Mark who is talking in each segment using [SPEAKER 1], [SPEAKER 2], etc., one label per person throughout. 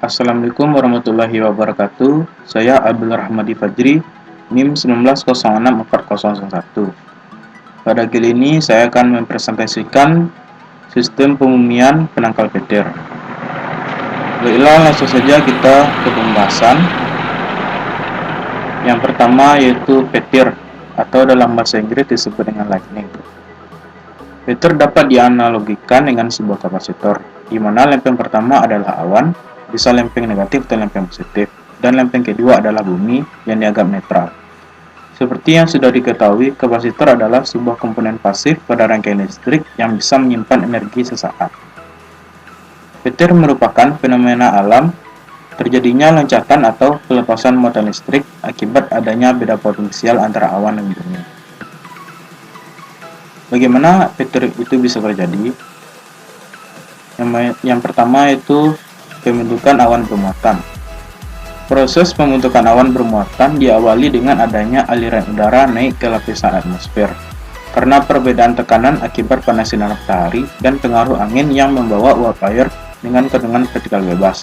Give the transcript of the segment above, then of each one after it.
[SPEAKER 1] Assalamualaikum warahmatullahi wabarakatuh. Saya Abdul Rahmadi Fajri, NIM 19064001. Pada kali ini saya akan mempresentasikan sistem pemurnian penangkal petir. Baiklah, langsung saja kita ke pembahasan. Yang pertama yaitu petir, atau dalam bahasa Inggris disebut dengan lightning. Petir dapat dianalogikan dengan sebuah kapasitor, di mana lempeng pertama adalah awan, bisa lempeng negatif atau lempeng positif, dan lempeng kedua adalah bumi yang dianggap netral. Seperti yang sudah diketahui, kapasitor adalah sebuah komponen pasif pada rangkaian listrik yang bisa menyimpan energi sesaat. Petir merupakan fenomena alam terjadinya loncatan atau pelepasan muatan listrik akibat adanya beda potensial antara awan dan bumi. Bagaimana petir itu bisa terjadi? Yang pertama itu pembentukan awan bermuatan. Proses pembentukan awan bermuatan diawali dengan adanya aliran udara naik ke lapisan atmosfer karena perbedaan tekanan akibat panas sinar matahari dan pengaruh angin yang membawa uap air dengan kandungan partikel bebas.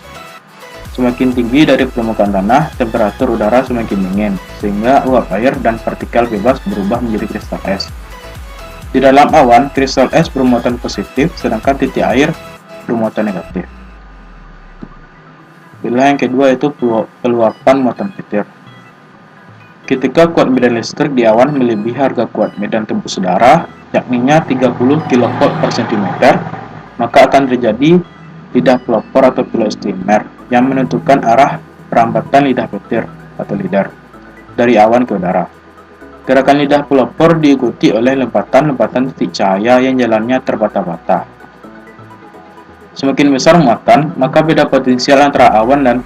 [SPEAKER 1] Semakin tinggi dari permukaan tanah, temperatur udara semakin dingin, sehingga uap air dan partikel bebas berubah menjadi kristal es. Di dalam awan, kristal es bermuatan positif, sedangkan titik air bermuatan negatif. Bila yang kedua itu peluapan muatan petir. Ketika kuat medan listrik di awan melebihi harga kuat medan tembus udara, yakninya 30 kV per cm, maka akan terjadi lidah pelopor atau pilostemer yang menentukan arah perambatan lidah petir atau lidar dari awan ke udara. Gerakan lidah pelopor diikuti oleh lempatan-lempatan titik cahaya yang jalannya terbata-bata. Semakin besar muatan, maka beda potensial antara awan dan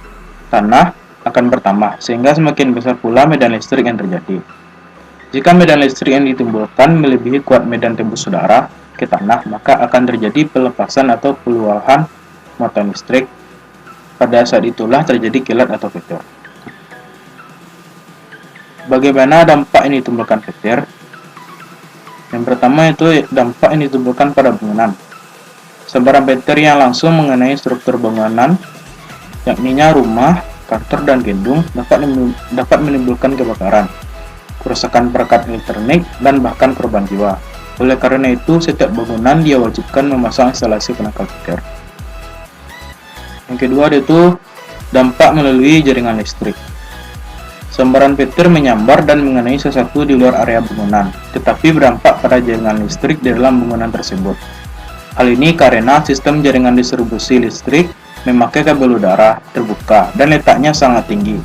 [SPEAKER 1] tanah akan bertambah, sehingga semakin besar pula medan listrik yang terjadi. Jika medan listrik yang ditimbulkan melebihi kuat medan tembus udara ke tanah, maka akan terjadi pelepasan atau peluahan muatan listrik. Pada saat itulah terjadi kilat atau petir. Bagaimana dampak yang ditimbulkan petir? Yang pertama itu dampak yang ditimbulkan pada bangunan. Sebaran petir yang langsung mengenai struktur bangunan, yakninya rumah, kantor, dan gedung, dapat menimbulkan kebakaran, kerusakan perangkat elektronik, dan bahkan korban jiwa. Oleh karena itu, setiap bangunan diwajibkan memasang instalasi penangkal petir. Yang kedua yaitu dampak melalui jaringan listrik. Sambaran petir menyambar dan mengenai sesuatu di luar area bangunan, tetapi berdampak pada jaringan listrik di dalam bangunan tersebut. Hal ini karena sistem jaringan distribusi listrik memakai kabel udara terbuka dan letaknya sangat tinggi.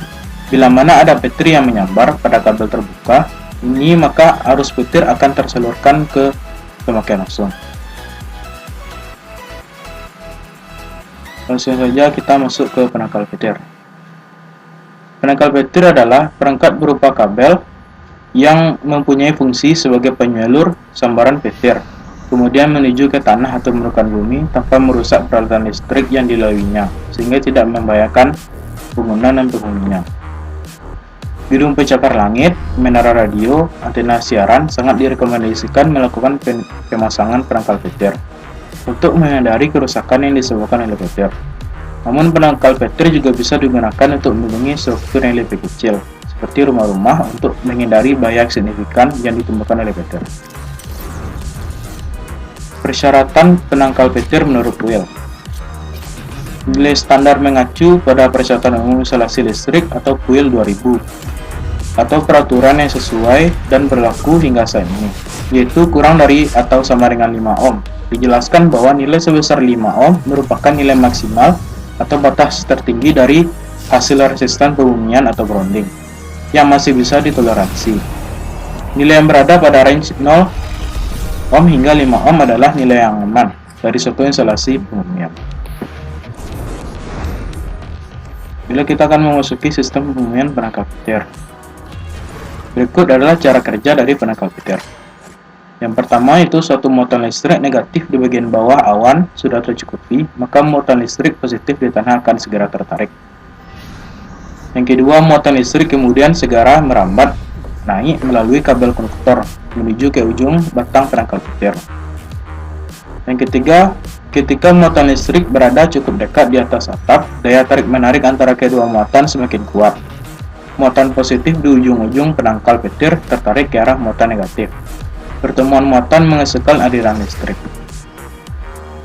[SPEAKER 1] Bila mana ada petir yang menyambar pada kabel terbuka ini, maka arus petir akan tersalurkan ke pemakaian langsung. Langsung saja kita masuk ke penangkal petir. Penangkal petir adalah perangkat berupa kabel yang mempunyai fungsi sebagai penyalur sambaran petir, kemudian menuju ke tanah atau permukaan bumi tanpa merusak peralatan listrik yang dilaluinya, sehingga tidak membahayakan bangunan dan penghuninya. Gedung pencakar langit, menara radio, antena siaran sangat direkomendasikan melakukan pemasangan penangkal petir untuk menghindari kerusakan yang disebabkan oleh petir. Namun penangkal petir juga bisa digunakan untuk melindungi struktur yang lebih kecil, seperti rumah-rumah, untuk menghindari bahaya signifikan yang ditimbulkan oleh petir. Persyaratan penangkal petir menurut WEL. Nilai standar mengacu pada Persyaratan Umum Instalasi Listrik atau WEL 2000, atau peraturan yang sesuai dan berlaku hingga saat ini, yaitu kurang dari atau sama dengan 5 ohm. Dijelaskan bahwa nilai sebesar 5 ohm merupakan nilai maksimal atau batas tertinggi dari hasil resistan pemurnian atau grounding yang masih bisa ditoleransi. Nilai yang berada pada range 0 ohm hingga 5 ohm adalah nilai yang aman dari suatu instalasi pemurnian. Bila kita akan memasuki sistem pemurnian penangkal petir, berikut adalah cara kerja dari penangkal petir. Yang pertama itu suatu muatan listrik negatif di bagian bawah awan sudah tercukupi, maka muatan listrik positif di tanah akan segera tertarik. Yang kedua, muatan listrik kemudian segera merambat naik melalui kabel konduktor menuju ke ujung batang penangkal petir. Yang ketiga, Ketika muatan listrik berada cukup dekat di atas atap, daya tarik-menarik antara kedua muatan semakin kuat. Muatan positif di ujung-ujung penangkal petir tertarik ke arah muatan negatif. Pertemuan muatan menghasilkan aliran listrik.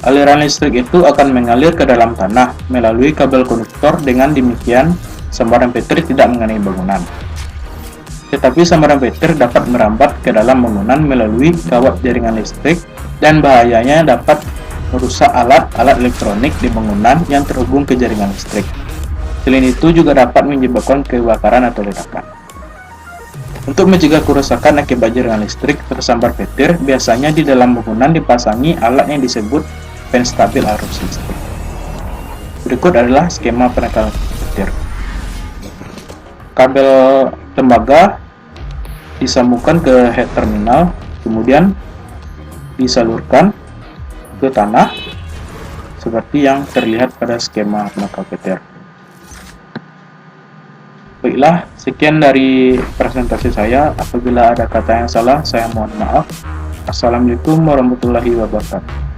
[SPEAKER 1] Aliran listrik itu akan mengalir ke dalam tanah melalui kabel konduktor. Dengan demikian, sambaran petir tidak mengenai bangunan. Tetapi sambaran petir dapat merambat ke dalam bangunan melalui kawat jaringan listrik, dan bahayanya dapat merusak alat-alat elektronik di bangunan yang terhubung ke jaringan listrik. Selain itu juga dapat menyebabkan kebakaran atau ledakan. Untuk mencegah kerusakan akibat jaringan listrik tersambar petir, biasanya di dalam bangunan dipasangi alat yang disebut penstabil arus listrik. Berikut adalah skema penangkal petir. Kabel tembaga disambungkan ke head terminal, kemudian disalurkan ke tanah seperti yang terlihat pada skema penangkal petir. Baiklah, sekian dari presentasi saya. Apabila ada kata yang salah, saya mohon maaf. Assalamualaikum warahmatullahi wabarakatuh.